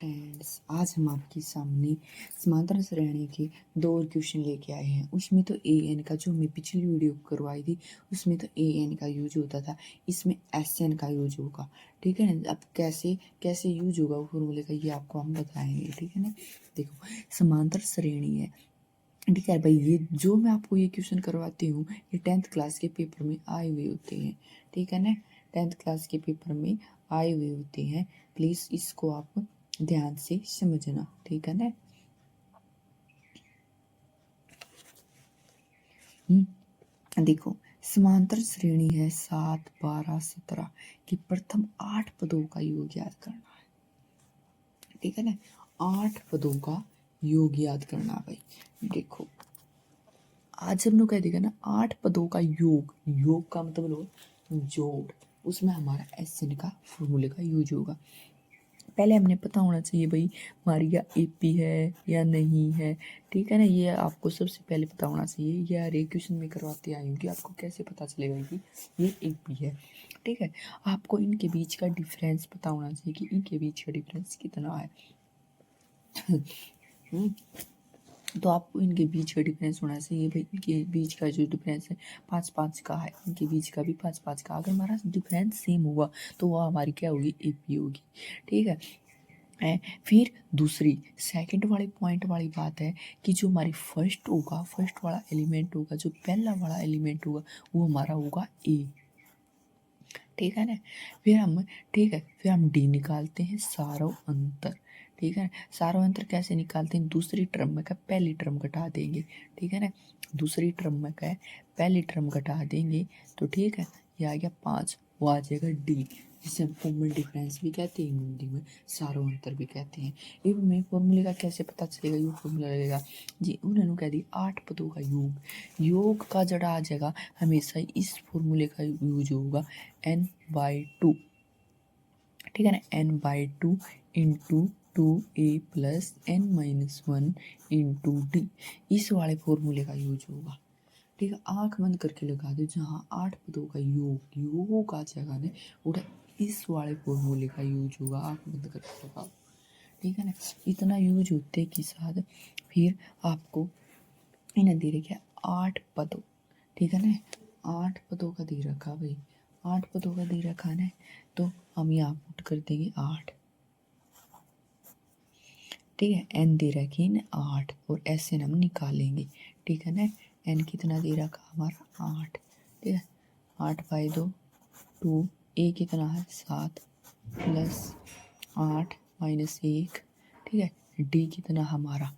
Friends, आज हम आपके सामने समांतर श्रेणी के 2 और क्वेश्चन लेके आए हैं। उसमें तो ए एन का, जो मैं पिछली वीडियो करवाई थी उसमें तो ए एन का यूज होता था, इसमें एस एन का यूज होगा। ठीक है ना। अब कैसे कैसे यूज होगा वो फॉर्मूले का, ये आपको हम बताएंगे। ठीक है ना। देखो, समांतर श्रेणी है। ठीक है भाई, ये जो मैं आपको ये क्वेश्चन करवाती हूँ ये 10th क्लास के पेपर में आए हुए होते हैं। ठीक है ना। 10th क्लास के पेपर में आए हुए होते हैं। प्लीज इसको आप ध्यान से समझना। ठीक है ना। देखो, समांतर श्रेणी है 7, 12, 17 की प्रथम 8 पदों का योग याद करना है। ठीक है ना। 8 पदों का योग याद करना भाई। देखो, आज हम लोग कह देगा ना 8 पदों का योग, योग का मतलब लो जोड़, उसमें हमारा एस एन का फॉर्मूले का यूज होगा। पहले हमने पता होना चाहिए भाई हमारी या एपी है या नहीं है। ठीक है ना। ये आपको सबसे पहले पता होना चाहिए। ये हर एक क्वेश्चन में करवाते आई हूँ कि आपको कैसे पता चलेगा कि ये एपी है। ठीक है। आपको इनके बीच का डिफरेंस पता होना चाहिए कि इनके बीच का डिफरेंस कितना है। तो आपको इनके बीच का डिफरेंस होना चाहिए भाई। इनके बीच का जो डिफरेंस है 5-5 का है, इनके बीच का भी 5-5 का। अगर हमारा डिफरेंस सेम हुआ तो वह हमारी क्या होगी, एपी होगी। ठीक है। फिर दूसरी सेकंड वाली पॉइंट वाली बात है कि जो हमारी फर्स्ट होगा, फर्स्ट वाला एलिमेंट होगा, जो पहला वाला एलिमेंट होगा वो हमारा होगा ए। ठीक है ना। फिर हम डी निकालते हैं सारों अंतर। ठीक है। सारों अंतर कैसे निकालते हैं, दूसरी टर्म में का पहली टर्म घटा देंगे। ठीक है ना। दूसरी टर्म में का पहली टर्म घटा देंगे तो ठीक है, ये आ गया 5, वो आ जाएगा डी, जिसे हम कॉमन डिफरेंस भी कहते हैं, हिंदी में सारों अंतर भी कहते हैं। ये मैं फॉर्मूले का कैसे पता चलेगा, ये फॉर्मूला लगेगा जी, उन्होंने कह दी 8 पदों का योग, योग का जड़ा आ जाएगा हमेशा इस फॉर्मूले का यूज होगा n/2। ठीक है ना। n/2 into 2a+n-1 into D, इस वाले फॉर्मूले का यूज होगा। ठीक है। आंख बंद करके लगा दो, जहाँ 8 पदों का योग, योग का जगह ने उठा इस वाले फॉर्मूले का यूज होगा। आंख बंद करके लगाओ। ठीक है ना। इतना यूज होते के साथ फिर आपको इन्हें दे रखा 8 पदों। ठीक है ना। 8 पदों का दे रखा भाई, 8 पदों का दे रखा ना, तो हम यहाँ पुट कर देंगे 8। ठीक है। एन दे रखी है 8 और एस एन हम निकालेंगे। ठीक है ना। एन कितना दे रखा हमारा 8। ठीक है। 8/2 2, ए कितना है 7 प्लस 8 -1। ठीक है। डी कितना हमारा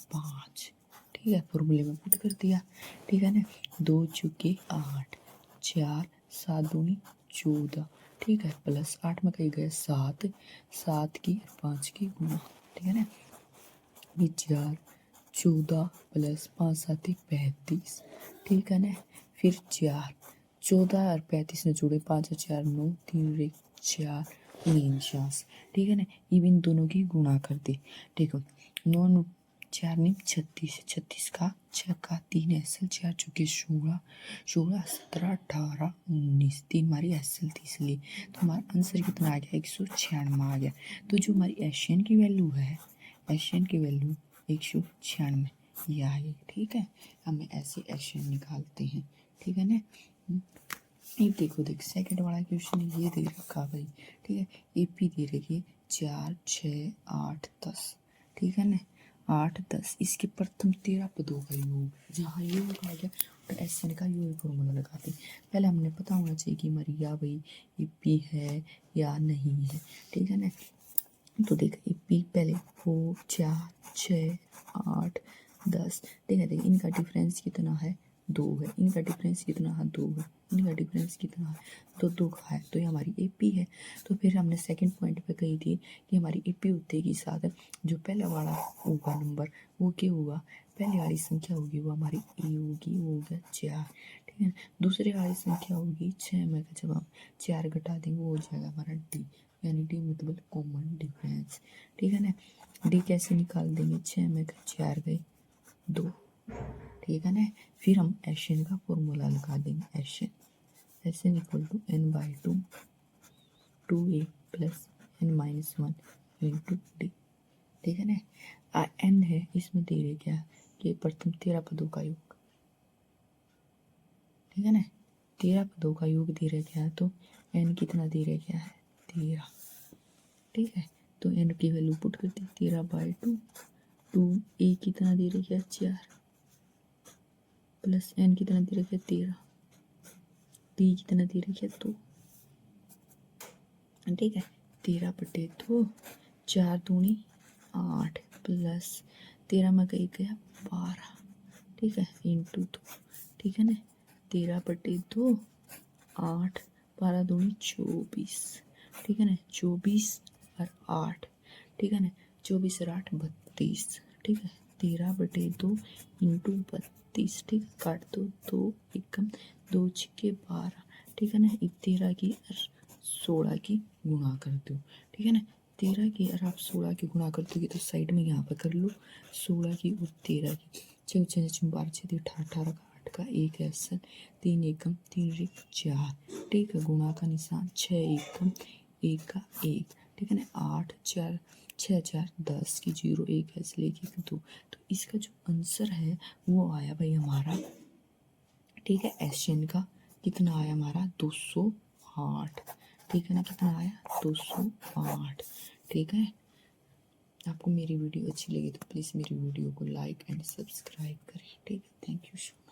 5। ठीक है। फॉर्मूले में पुट कर दिया। ठीक है ना। 2 चुके 8, 4 7 दूनी 14। ठीक है। प्लस 8 में कहीं गए 7, 7 की 5 की गुना। ठीक है ना। 4 14 प्लस 5 7 35। ठीक है ना। फिर 4 14 और 35 ने जोड़े 5 और 4 9 3 और 1 4 49। ठीक है ना। अब इन दोनों की गुणा कर दी। ठीक है। 9 4 नहीं 36, 36 का 6 का 3 एसएल 4 चुके 16, 16 17 18 19, 3 हमारी एसएल थी, इसलिए तो हमारा आंसर कितना आ गया 196 आ गया। तो जो हमारी एशियन की वैल्यू है, एशियन की वैल्यू 196 ये आ गई। ठीक है। हमें ऐसे एशियन निकालते हैं। ठीक है ना। ये देखो, सेकंड वाला क्वेश्चन ये दे रखा भाई। ठीक है। एपी दे रखी है 4 6 8 10। ठीक है ना। 8 10 इसके प्रथम 13 पदों का योग, जहाँ योग आ गया तो एस एन का योग फॉर्मूला लगाते। पहले हमने पता होना चाहिए कि मरिया भाई एपी है या नहीं है। ठीक है ना। तो देख एपी पहले 4 4 6 8 10। ठीक है। देख इनका डिफरेंस कितना है 2 है, इनका डिफरेंस कितना है 2 है, इनका डिफरेंस कितना है 2 का है, तो ये हमारी एपी है। तो फिर हमने सेकंड पॉइंट पे कही थी कि हमारी एपी होते के साथ जो पहले वाला होगा नंबर वो क्या होगा, पहले वाली संख्या होगी वो हमारी ए होगी, वो हो गया 4। ठीक है। दूसरी वाली संख्या होगी 6 में का जब हम 4 घटा देंगे वो हो जाएगा हमारा डी, यानी डी मतलब कॉमन डिफरेंस। ठीक है ना। डी कैसे निकाल देंगे, 6 में का 4 गए 2। ठीक है ना। फिर हम एशियन का फॉर्मूला लगा देंगे। S n equal to n/2 2a+n-1 into d. ठीक है ना। एन है, इसमें दे रहे क्या कि प्रथम 13 पदों का योग, ठीक है ना। 13 पदों का योग दे रहे क्या है, तो एन कितना दे रहे क्या है 13, ठीक है। तो एन की वैल्यू पुट करते 13/2, टू ए कितना दे रहे क्या 4, प्लस एन कितना दे रहे क्या 13, बी कितना दे रहे क्या 2, ठीक है। 13/2, 4 दूनी 8, प्लस 13 में कहीं गया 12, ठीक है, इंटू 2, ठीक है ना। 13/2, 8, 12 दूनी 24, ठीक है ना। 24 और 8, ठीक है ना। 24 और 8 32, ठीक है। 13/2 इंटू 32, ठीक है। काट दो, 2 एकम 2 छिक्के 12, ठीक है ना। 13 की और 16 की गुणा कर दो, ठीक है ना। 13 की और आप 16 की गुणा कर दोगे तो साइड में यहाँ पर कर लो 16 की और 13 की, 6 6 6 12 6 18 18 का 8 का 1 है 3 एकम 3 × 4, ठीक है। गुणा का निशान 6 एकम 1 का 1, ठीक है ना। 8 4 6 4 10 की 0 1 है इसलिए 1 2, तो इसका जो आंसर है वो आया भाई हमारा, ठीक है। एशियन का कितना आया हमारा 208, ठीक है ना। कितना आया 208, ठीक है। आपको मेरी वीडियो अच्छी लगी तो प्लीज़ मेरी वीडियो को लाइक एंड सब्सक्राइब करें, ठीक है। Thank you so much.